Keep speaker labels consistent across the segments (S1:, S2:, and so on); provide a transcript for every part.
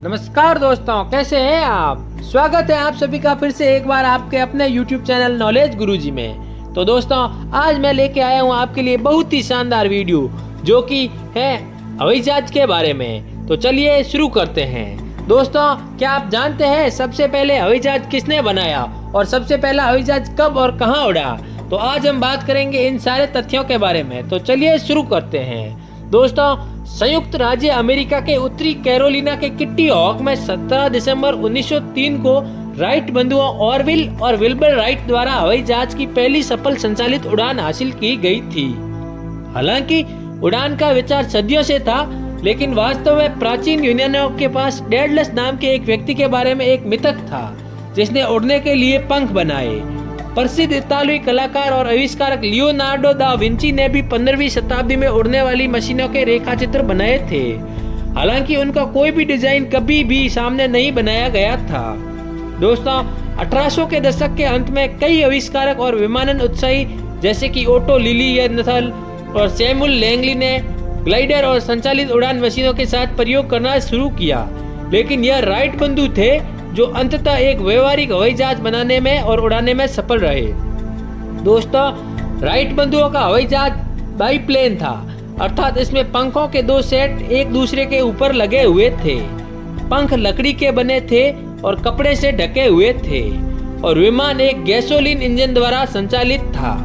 S1: नमस्कार दोस्तों, कैसे हैं आप। स्वागत है आप सभी का फिर से एक बार आपके अपने YouTube चैनल नॉलेज गुरुजी में। तो दोस्तों, आज मैं लेके आया हूँ आपके लिए बहुत ही शानदार वीडियो जो कि है हवाई जहाज के बारे में। तो चलिए शुरू करते हैं। दोस्तों, क्या आप जानते हैं सबसे पहले हवाई जहाज किसने बनाया और सबसे पहला हवाई जहाज कब और कहाँ उड़ा। तो आज हम बात करेंगे इन सारे तथ्यों के बारे में। तो चलिए शुरू करते हैं। दोस्तों, संयुक्त राज्य अमेरिका के उत्तरी कैरोलिना के किट्टी हॉक में 17 दिसंबर 1903 को राइट बंधुओं ऑरविल और विल्बर राइट द्वारा हवाई जहाज की पहली सफल संचालित उड़ान हासिल की गई थी। हालांकि उड़ान का विचार सदियों से था, लेकिन वास्तव में प्राचीन यूनानियों के पास डेडलस नाम के एक व्यक्ति के बारे में एक मिथक था जिसने उड़ने के लिए पंख बनाए। प्रसिद्ध इतालवी कलाकार और आविष्कारक लियोनार्डो दा विंची ने भी 15वीं शताब्दी में उड़ने वाली मशीनों के रेखाचित्र बनाए थे। हालांकि उनका कोई भी डिजाइन कभी भी सामने नहीं बनाया गया था। दोस्तों, 1800 के दशक के अंत में कई आविष्कारक और विमानन उत्साही जैसे कि ओटो लिलियनथल और सैमुअल लैंगली ने ग्लाइडर और संचालित उड़ान मशीनों के साथ प्रयोग करना शुरू किया, लेकिन यह राइट बंधु थे जो अंततः एक व्यवहारिक हवाई जहाज बनाने में और उड़ाने में सफल रहे। दोस्तों, राइट बंधुओं का हवाई जहाज बाईप्लेन था, अर्थात इसमें पंखों के दो सेट एक दूसरे के ऊपर लगे हुए थे। पंख लकड़ी के बने थे और कपड़े से ढके हुए थे और विमान एक गैसोलीन इंजन द्वारा संचालित था।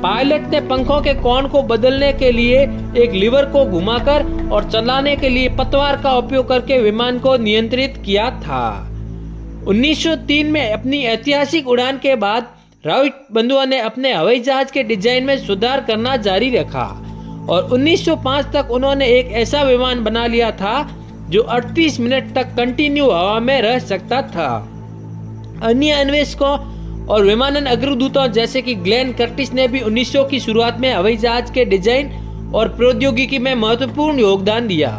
S1: पायलट ने पंखों के कोण को बदलने के लिए एक लीवर को घुमाकर और चलाने के लिए पतवार का उपयोग करके विमान को नियंत्रित किया था। 1903 में अपनी ऐतिहासिक उड़ान के बाद राइट बंधुओं ने अपने हवाई जहाज के डिजाइन में सुधार करना जारी रखा और 1905 तक उन्होंने एक ऐसा विमान बना लिया था जो 38 मिनट तक कंटिन्यू हवा में रह सकता था। अन्य अन्वेषकों और विमानन अग्रदूतों जैसे कि ग्लेन कर्टिस ने भी 1900 की शुरुआत में हवाई जहाज के डिजाइन और प्रौद्योगिकी में महत्वपूर्ण योगदान दिया।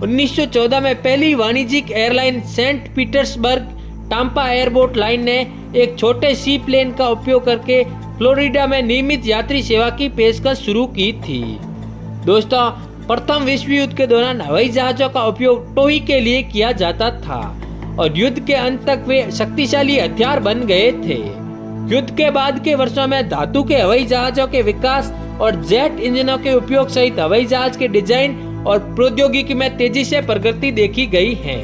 S1: 1914 में पहली वाणिज्यिक airline Saint Petersburg Tampa airboat line ने एक छोटे सी प्लेन का उपयोग करके फ्लोरिडा में नियमित यात्री सेवा की पेशकश शुरू की थी। दोस्तों, प्रथम विश्व युद्ध के दौरान हवाई जहाजों का उपयोग टोही के लिए किया जाता था और युद्ध के अंत तक वे शक्तिशाली हथियार बन गए थे। युद्ध के बाद के वर्षों में धातु के हवाई जहाजों के विकास और जेट इंजनों के उपयोग सहित हवाई जहाज के डिजाइन और प्रौद्योगिकी में तेजी से प्रगति देखी गई है।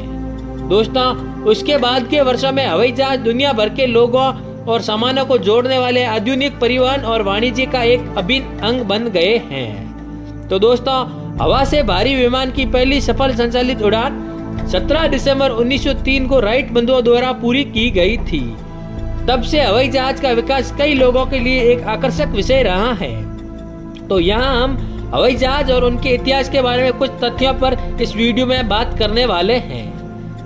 S1: दोस्तों, उसके बाद के वर्षों में हवाई जहाज दुनिया भर के लोगों और सामानों को जोड़ने वाले आधुनिक परिवहन और वाणिज्य का एक अभिन्न अंग बन गए हैं। तो दोस्तों, हवा से भारी विमान की पहली सफल संचालित उड़ान 17 दिसंबर 1903 को राइट बंधुओं द्वारा पूरी की गई थी। तब से हवाई जहाज का विकास कई लोगों के लिए एक आकर्षक विषय रहा है। तो यहाँ हम हवाई जहाज और उनके इतिहास के बारे में कुछ तथ्यों पर इस वीडियो में बात करने वाले हैं।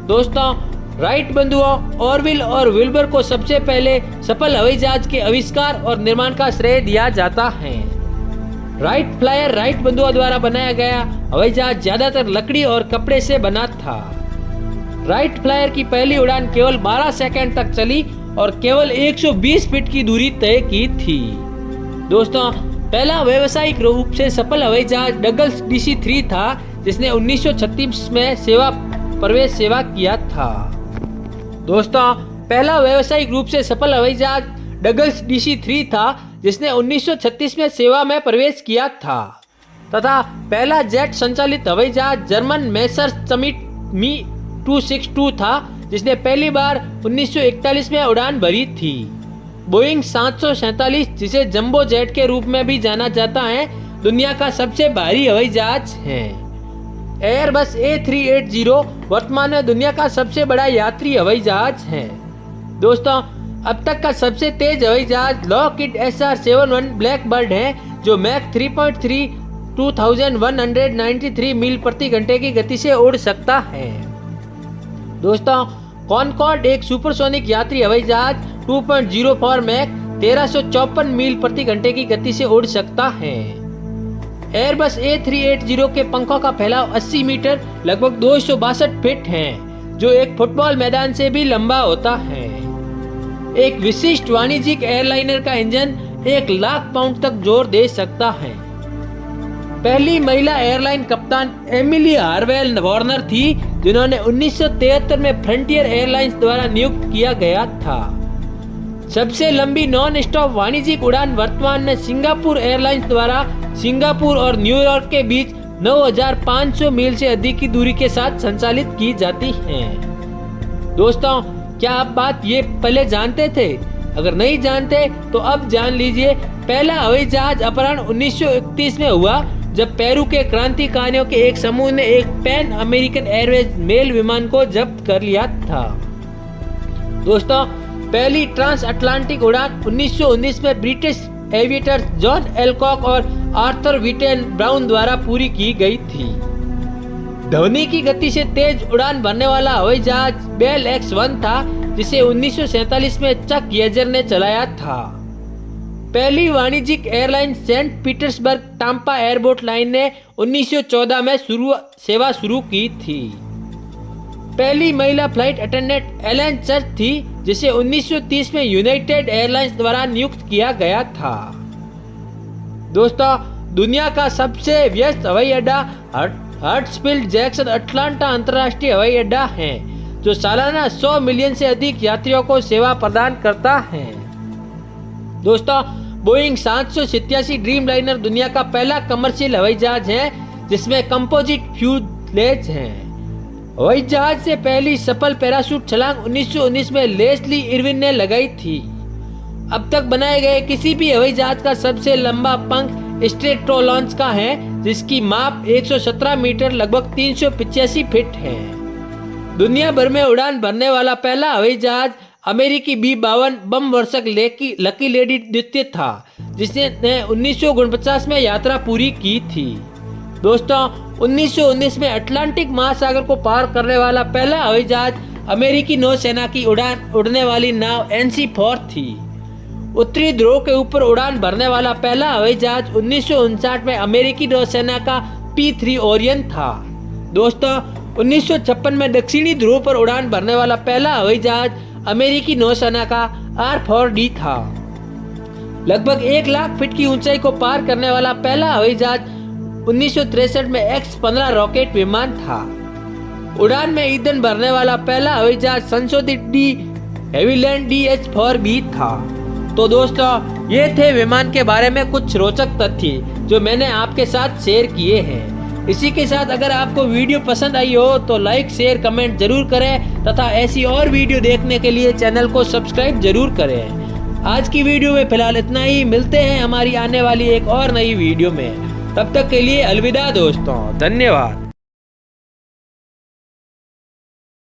S1: दोस्तों, राइट बंधुओं ऑरविल और विल्बर को सबसे पहले सफल हवाई जहाज के आविष्कार और निर्माण का श्रेय दिया जाता है। राइट फ्लायर राइट बंधुओं द्वारा बनाया गया हवाई जहाज ज्यादातर लकड़ी और कपड़े से बना था। राइट फ्लायर की पहली उड़ान केवल 12 सेकंड तक चली और केवल 120 फीट की दूरी तय की थी। दोस्तों, पहला व्यावसायिक रूप से सफल हवाई जहाज डगलस DC-3 था जिसने 1936 में प्रवेश सेवा किया था। दोस्तों, पहला व्यावसायिक रूप से सफल हवाई जहाज डगलस DC-3 था जिसने 1936 में सेवा में प्रवेश किया था तथा पहला जेट संचालित हवाई जहाज जर्मन मेसर्समिट मी 262 था जिसने पहली बार 1941 में उड़ान भरी थी। बोइंग 747, जिसे जंबो जेट के रूप में भी जाना जाता है, दुनिया का सबसे भारी हवाई जहाज है। एयरबस A380 वर्तमान में दुनिया का सबसे बड़ा यात्री हवाई जहाज है। दोस्तों, अब तक का सबसे तेज हवाई जहाज लॉकहीड SR-71 ब्लैकबर्ड है जो मैक 3.3 2193 मील प्रति घंटे की गति से उड़ सकता है। दोस्तों, कॉनकॉर्ड एक सुपरसोनिक यात्री हवाई जहाज 2.04 मैक 1354 मील प्रति घंटे की गति से उड़ सकता है। एयरबस A380 के पंखों का फैलाव 80 मीटर लगभग 262 फीट है जो एक फुटबॉल मैदान से भी लंबा होता है। एक विशिष्ट वाणिज्यिक एयरलाइनर का इंजन 1 लाख पाउंड तक जोर दे सकता है। पहली महिला एयरलाइन कप्तान एमिली हार्वेल वार्नर थी जिन्होंने 1973 में फ्रंटियर एयरलाइंस द्वारा नियुक्त किया गया था। सबसे लंबी नॉन स्टॉप वाणिज्यिक उड़ान वर्तमान में सिंगापुर एयरलाइंस द्वारा सिंगापुर और न्यूयॉर्क के बीच 9,500 मील से अधिक की दूरी के साथ संचालित की जाती हैं। दोस्तों, क्या आप बात ये पहले जानते थे? अगर नहीं जानते तो अब जान लीजिए। पहला हवाई जहाज अपहरण 1931 में हुआ, जब पेरू के क्रांतिकारियों के एक समूह ने एक पैन अमेरिकन एयरवेज मेल विमान को जब्त कर लिया था। दोस्तों, पहली ट्रांस अटलांटिक उड़ान 1919 में ब्रिटिश एविएटर्स जॉन एलकॉक और आर्थर व्हिटन ब्राउन द्वारा पूरी की गई थी। ध्वनि की गति से तेज उड़ान भरने वाला हवाई जहाज बेल X-1 था, जिसे 1947 में चक येजर ने चलाया था। पहली वाणिज्यिक airline Saint Petersburg Tampa airport line ने 1914 में सेवा शुरू की थी। पहली महिला फ्लाइट अटेंडेंट एलन चर्च थी, जिसे 1930 में यूनाइटेड एयरलाइंस द्वारा नियुक्त किया गया था। दोस्तों, दुनिया का सबसे व्यस्त हवाई अड्डा हर्ट्सफील्ड जैक्सन अटलांटा अंतर्राष्ट्रीय हवाई अड्डा है, जो सालाना 100 मिलियन से अधिक यात्रियों को सेवा प्रदान करता है। दोस्तों, बोइंग 787 ड्रीम लाइनर दुनिया का पहला कमर्शियल हवाई जहाज है, जिसमें कंपोजिट फ्यूजलेज है। हवाई जहाज से पहली सफल पैराशूट छलांग 1919 में लेस्ली इरविन ने लगाई थी। अब तक बनाए गए किसी भी हवाई जहाज का सबसे लंबा पंख स्ट्रेटोलॉन्स का है, जिसकी माप 117 मीटर लगभग 385 फीट है। दुनिया भर में उड़ान भरने वाला पहला हवाई जहाज अमेरिकी B-52 बम वर्षक लकी लेडी द्वितीय था, जिसने 1949 में यात्रा पूरी की थी। दोस्तों, 1919 में अटलांटिक महासागर को पार करने वाला पहला हवाई जहाज अमेरिकी नौसेना की उड़ने वाली नाव NC-4 थी। उत्तरी ध्रुव के ऊपर उड़ान भरने वाला पहला हवाई जहाज 1959 में अमेरिकी नौसेना का P-3 ओरियन था। दोस्तों, 1956 में दक्षिणी ध्रुव पर उड़ान भरने वाला पहला हवाई जहाज अमेरिकी नौसेना का R-4D था। लगभग 1 लाख फीट की ऊंचाई को पार करने वाला पहला हवाई जहाज 1963 में X-15 रॉकेट विमान था। उड़ान में ईंधन भरने वाला पहला हवाई जहाज संशोधित हेविलैंड DH-4B था। तो दोस्तों, ये थे विमान के बारे में कुछ रोचक तथ्य जो मैंने आपके साथ शेयर किए हैं। इसी के साथ अगर आपको वीडियो पसंद आई हो तो लाइक, शेयर, कमेंट जरूर करें तथा ऐसी और वीडियो देखने के लिए चैनल को सब्सक्राइब जरूर करें। आज की वीडियो में फिलहाल इतना ही। मिलते हैं हमारी आने वाली एक और नई वीडियो में। तब तक के लिए अलविदा दोस्तों, धन्यवाद।